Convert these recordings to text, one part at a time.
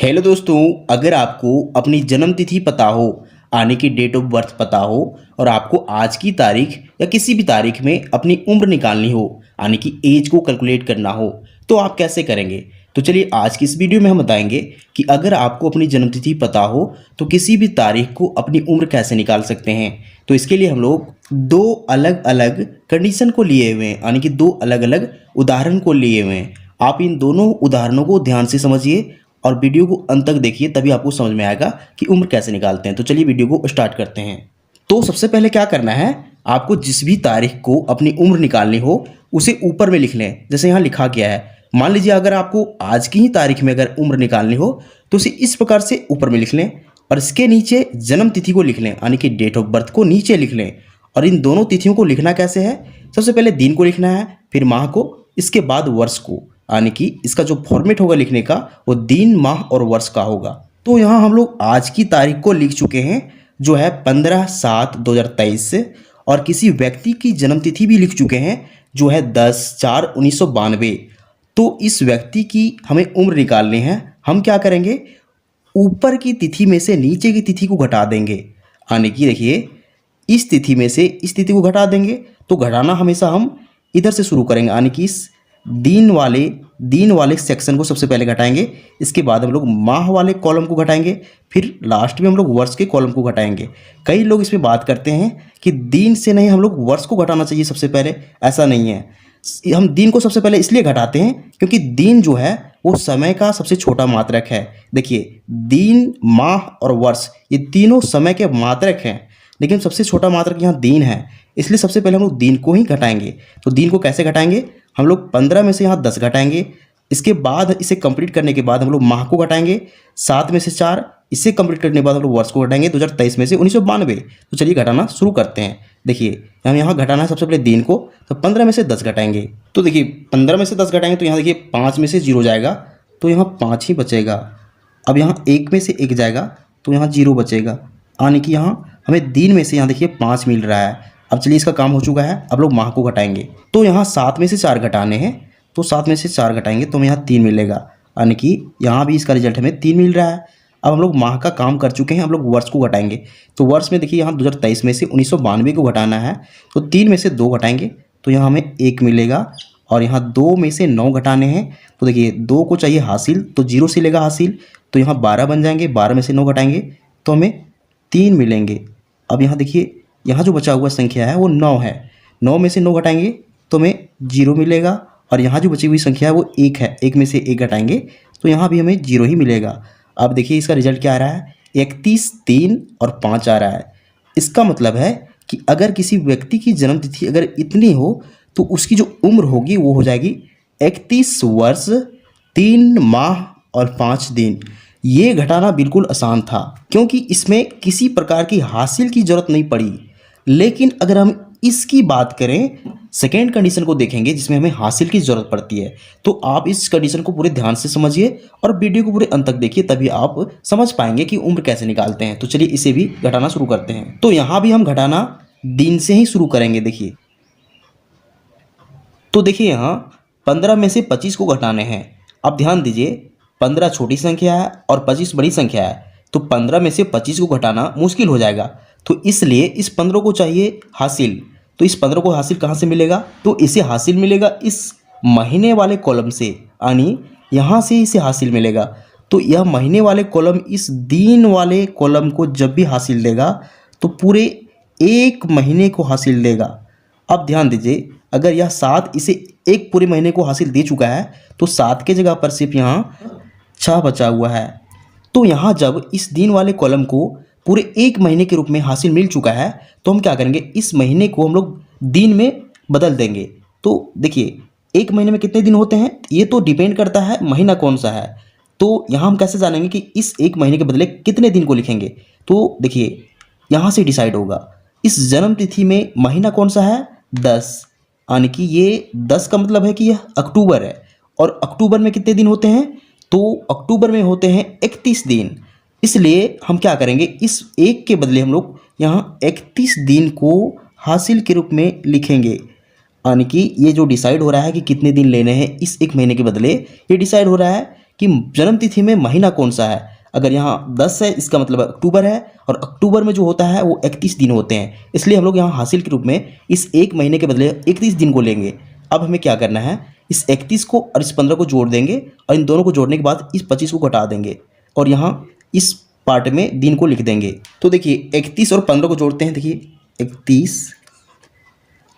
Hello दोस्तों, अगर आपको अपनी जन्म तिथि पता हो, आने की डेट ऑफ बर्थ पता हो और आपको आज की तारीख या किसी भी तारीख में अपनी उम्र निकालनी हो, यानी कि एज को कैलकुलेट करना हो, तो आप कैसे करेंगे। तो चलिए आज की इस वीडियो में हम बताएंगे कि अगर आपको अपनी जन्म तिथि पता हो तो किसी भी तारीख को अपनी उम्र कैसे निकाल सकते हैं। तो इसके लिए हम लोग दो अलग अलग कंडीशन को लिए हुए हैं, यानी कि दो अलग अलग उदाहरण को लिए हुए हैं। आप इन दोनों उदाहरणों को ध्यान से समझिए और वीडियो को अंत तक देखिए, तभी आपको समझ में आएगा कि उम्र कैसे निकालते हैं। तो चलिए वीडियो को स्टार्ट करते हैं। तो सबसे पहले क्या करना है, आपको जिस भी तारीख को अपनी उम्र निकालनी हो उसे ऊपर में लिख लें। जैसे यहाँ लिखा गया है, मान लीजिए अगर आपको आज की ही तारीख में अगर उम्र निकालनी हो तो उसे इस प्रकार से ऊपर में लिख लें और इसके नीचे जन्म तिथि को लिख लें, यानी कि डेट ऑफ बर्थ को नीचे लिख लें। और इन दोनों तिथियों को लिखना कैसे है, सबसे पहले दिन को लिखना है, फिर माह को, इसके बाद वर्ष को, यानी कि इसका जो फॉर्मेट होगा लिखने का वो दिन, माह और वर्ष का होगा। तो यहाँ हम लोग आज की तारीख को लिख चुके हैं जो है 15/7/2023 से, और किसी व्यक्ति की जन्म तिथि भी लिख चुके हैं जो है 10/4/1992। तो इस व्यक्ति की हमें उम्र निकालनी है। हम क्या करेंगे, ऊपर की तिथि में से नीचे की तिथि को घटा देंगे, यानी कि देखिए इस तिथि में से इस तिथि को घटा देंगे। तो घटाना हमेशा हम इधर से शुरू करेंगे, यानी कि इस दिन वाले सेक्शन को सबसे पहले घटाएंगे, इसके बाद हम लोग माह वाले कॉलम को घटाएंगे, फिर लास्ट में हम लोग वर्ष के कॉलम को घटाएंगे। कई लोग इसमें बात करते हैं कि दिन से नहीं हम लोग वर्ष को घटाना चाहिए सबसे पहले, ऐसा नहीं है। हम दिन को सबसे पहले इसलिए घटाते हैं क्योंकि दिन जो है वो समय का सबसे छोटा मात्रक है। देखिए दिन, माह और वर्ष ये तीनों समय के मात्रक हैं, लेकिन सबसे छोटा मात्रक यहाँ दिन है, इसलिए सबसे पहले हम लोग दिन को ही घटाएंगे। तो दिन को कैसे घटाएंगे, हम लोग 15 में से यहाँ 10 घटाएंगे, इसके बाद इसे कंप्लीट करने के बाद हम लोग माह को घटाएंगे, 7 में से 4, इसे कंप्लीट करने के बाद हम लोग वर्ष को घटाएंगे 2023 में से 1992। तो चलिए घटाना शुरू करते हैं। देखिए हम यहाँ घटाना है सबसे पहले दिन को, तो 15 में से 10 घटाएंगे। तो देखिए 15 में से 10 घटाएंगे तो यहाँ देखिए 5 में से 0 जाएगा, तो यहाँ 5 ही बचेगा। अब यहाँ 1 में से 1 जाएगा तो यहाँ 0 बचेगा, यानी कि यहाँ हमें दिन में से यहाँ देखिए 5 मिल रहा है। अब चलिए इसका काम हो चुका है, अब लोग माह को घटाएंगे। तो यहाँ 7 में से 4 घटाने हैं, तो 7 में से 4 घटाएंगे तो हमें यहाँ 3 मिलेगा, यानी कि यहाँ भी इसका रिजल्ट हमें 3 मिल रहा है। अब हम लोग माह का काम कर चुके हैं, हम लोग वर्ष को घटाएंगे। तो वर्ष में देखिए यहाँ 2023 में से 1992 को घटाना है, तो 3 में से 2 घटाएंगे तो यहाँ हमें 1 मिलेगा, और यहाँ 2 में से 9 घटाने हैं। तो देखिए 2 को चाहिए हासिल, तो 0 से लेगा हासिल, तो यहाँ 12 बन जाएंगे, 12 में से 9 घटाएंगे तो हमें 3 मिलेंगे। अब यहाँ देखिए यहाँ जो बचा हुआ संख्या है वो 9 है, 9 में से 9 घटाएंगे तो हमें 0 मिलेगा, और यहाँ जो बची हुई संख्या है वो 1 है, 1 में से 1 घटाएंगे तो यहाँ भी हमें 0 ही मिलेगा। अब देखिए इसका रिजल्ट क्या आ रहा है, 31, 3 और 5 आ रहा है। इसका मतलब है कि अगर किसी व्यक्ति की जन्म तिथि अगर इतनी हो तो उसकी जो उम्र होगी वो हो जाएगी 31 वर्ष 3 माह और 5 दिन। ये घटाना बिल्कुल आसान था क्योंकि इसमें किसी प्रकार की हासिल की ज़रूरत नहीं पड़ी। लेकिन अगर हम इसकी बात करें, सेकेंड कंडीशन को देखेंगे जिसमें हमें हासिल की ज़रूरत पड़ती है, तो आप इस कंडीशन को पूरे ध्यान से समझिए और वीडियो को पूरे अंत तक देखिए, तभी आप समझ पाएंगे कि उम्र कैसे निकालते हैं। तो चलिए इसे भी घटाना शुरू करते हैं। तो यहाँ भी हम घटाना दिन से ही शुरू करेंगे। देखिए तो देखिए यहाँ 15 में से 25 को घटाने हैं। अब ध्यान दीजिए 15 छोटी संख्या है और 25 बड़ी संख्या है, तो 15 में से 25 को घटाना मुश्किल हो जाएगा, तो इसलिए इस 15 को चाहिए हासिल। तो इस 15 को हासिल कहाँ से मिलेगा, तो इसे हासिल मिलेगा इस महीने वाले कॉलम से, यानी यहाँ से इसे हासिल मिलेगा। तो यह महीने वाले कॉलम इस दिन वाले कॉलम को जब भी हासिल देगा तो पूरे 1 महीने को हासिल देगा। अब ध्यान दीजिए अगर यह 7 इसे एक पूरे महीने को हासिल दे चुका है तो 7 के जगह पर सिर्फ यहाँ 6 बचा हुआ है। तो यहाँ जब इस दिन वाले कॉलम को पूरे 1 महीने के रूप में हासिल मिल चुका है तो हम क्या करेंगे, इस महीने को हम लोग दिन में बदल देंगे। तो देखिए 1 महीने में कितने दिन होते हैं, ये तो डिपेंड करता है महीना कौन सा है। तो यहाँ हम कैसे जानेंगे कि इस 1 महीने के बदले कितने दिन को लिखेंगे, तो देखिए यहाँ से डिसाइड होगा। इस जन्म तिथि में महीना कौन सा है, 10, यानी कि ये 10 का मतलब है कि यह अक्टूबर है, और अक्टूबर में कितने दिन होते हैं, तो अक्टूबर में होते हैं 31 दिन। इसलिए हम क्या करेंगे, इस 1 के बदले हम लोग यहाँ 31 दिन को हासिल के रूप में लिखेंगे, यानी कि ये जो डिसाइड हो रहा है कि कितने दिन लेने हैं इस 1 महीने के बदले, ये डिसाइड हो रहा है कि जन्म तिथि में महीना कौन सा है। अगर यहाँ 10 है इसका मतलब अक्टूबर है, और अक्टूबर में जो होता है वो 31 दिन होते हैं, इसलिए हम लोग यहाँ हासिल के रूप में इस एक महीने के बदले 31 दिन को लेंगे। अब हमें क्या करना है, इस 31 को और इस 15 को जोड़ देंगे, और इन दोनों को जोड़ने के बाद इस 25 को घटा देंगे, और यहाँ इस पार्ट में दिन को लिख देंगे। तो देखिए 31 और 15 को जोड़ते हैं, देखिए 31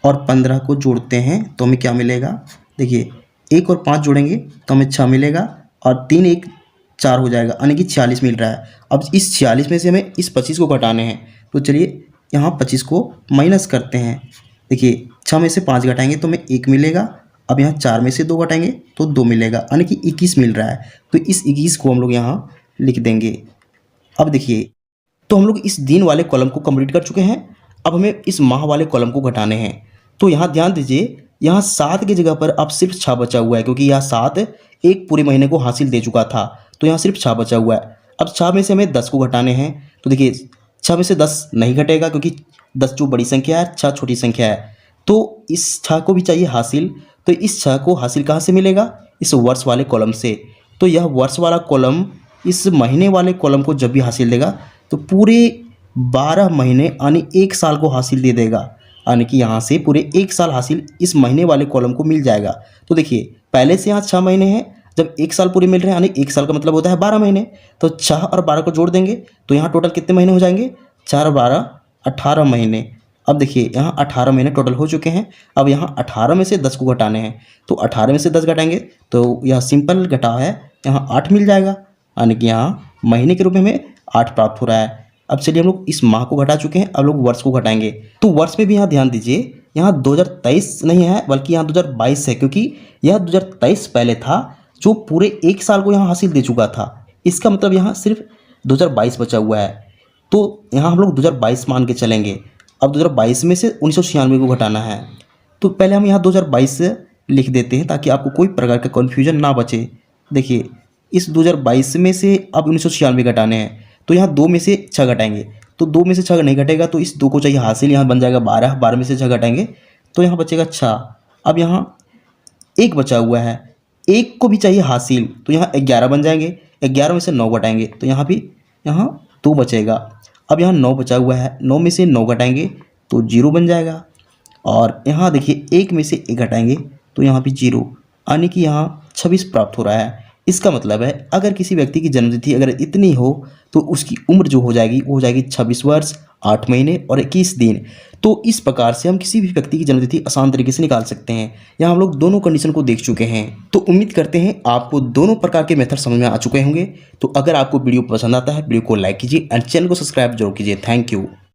और 15 को जोड़ते हैं तो हमें क्या मिलेगा, देखिए 1 और 5 जोड़ेंगे तो हमें 6 मिलेगा, और 3 1 4 हो जाएगा, यानी कि 46 मिल रहा है। अब इस 46 में से हमें इस 25 को घटाने हैं, तो चलिए यहाँ 25 को माइनस करते हैं। देखिए 6 में से 5 घटाएंगे तो हमें 1 मिलेगा। अब यहाँ 4 में से 2 घटाएंगे तो 2 मिलेगा, यानी कि 21 मिल रहा है। तो इस 21 को हम लोग यहाँ लिख देंगे। अब देखिए, तो हम लोग इस दिन वाले कॉलम को कंप्लीट कर चुके हैं। अब हमें इस माह वाले कॉलम को घटाने हैं। तो यहाँ ध्यान दीजिए, यहाँ 7 की जगह पर अब सिर्फ 6 बचा हुआ है, क्योंकि यहाँ 7 एक पूरे महीने को हासिल दे चुका था, तो यहाँ सिर्फ 6 बचा हुआ है। अब 6 में से हमें 10 को घटाने हैं। तो देखिए 6 में से 10 नहीं घटेगा, क्योंकि 10 जो बड़ी संख्या है, 6 छोटी संख्या है, तो इस 6 को भी चाहिए हासिल। तो इस 6 को हासिल कहाँ से मिलेगा, इस वर्ष वाले कॉलम से। तो यह वर्ष वाला कॉलम इस महीने वाले कॉलम को जब भी हासिल देगा तो पूरे 12 महीने यानी 1 साल को हासिल दे देगा, यानी कि यहाँ से पूरे 1 साल हासिल इस महीने वाले कॉलम को मिल जाएगा। तो देखिए पहले से यहाँ 6 महीने हैं, जब 1 साल पूरे मिल रहे हैं, यानी 1 साल का मतलब होता है 12 महीने। तो 6 और 12 को जोड़ देंगे तो यहाँ टोटल कितने महीने हो जाएंगे, 4 और 12 18 महीने। अब देखिए यहाँ 18 महीने टोटल हो चुके हैं। अब यहाँ 18 में से 10 को घटाने हैं, तो 18 में से 10 घटाएंगे तो यह सिंपल घटाव है, यहाँ 8 मिल जाएगा, यानी कि यहाँ महीने के रूप में हमें 8 प्राप्त हो रहा है। अब चलिए हम लोग इस माह को घटा चुके हैं, अब लोग वर्ष को घटाएंगे। तो वर्ष में भी यहाँ ध्यान दीजिए, यहाँ 2023 नहीं है बल्कि यहाँ 2022 है, क्योंकि यह 2023 पहले था जो पूरे 1 साल को यहाँ हासिल दे चुका था। इसका मतलब यहाँ सिर्फ 2022 बचा हुआ है, तो यहाँ हम लोग 2022 मान के चलेंगे। अब 2022 में से 1996 को घटाना है, तो पहले हम यहाँ 2022 लिख देते हैं ताकि आपको कोई प्रकार का कन्फ्यूजन ना बचे। देखिए इस 2022 में से अब 1996 घटाने हैं, तो यहाँ 2 में से 6 घटाएंगे, तो 2 में से 6 नहीं घटेगा, तो इस 2 को चाहिए हासिल, यहाँ बन जाएगा 12, 12 में से 6 घटाएंगे तो यहाँ बचेगा 6। अब यहाँ 1 बचा हुआ है, 1 को भी चाहिए हासिल, तो यहाँ 11 बन जाएंगे, 11 में से 9 घटाएंगे तो यहाँ भी यहाँ 2 बचेगा। अब यहाँ 9 बचा हुआ है, 9 में से 9 घटाएंगे तो 0 बन जाएगा, और यहाँ देखिए 1 में से 1 घटाएंगे तो यहाँ भी 0, यानी कि यहाँ 26 प्राप्त हो रहा है। इसका मतलब है अगर किसी व्यक्ति की जन्मतिथि अगर इतनी हो तो उसकी उम्र जो हो जाएगी वो हो जाएगी 26 वर्ष 8 महीने और 21 दिन। तो इस प्रकार से हम किसी भी व्यक्ति की जन्मतिथि आसान तरीके से निकाल सकते हैं। यहाँ हम लोग दोनों कंडीशन को देख चुके हैं, तो उम्मीद करते हैं आपको दोनों प्रकार के मेथड समझ में आ चुके होंगे। तो अगर आपको वीडियो पसंद आता है वीडियो को लाइक कीजिए एंड चैनल को सब्सक्राइब जरूर कीजिए। Thank you.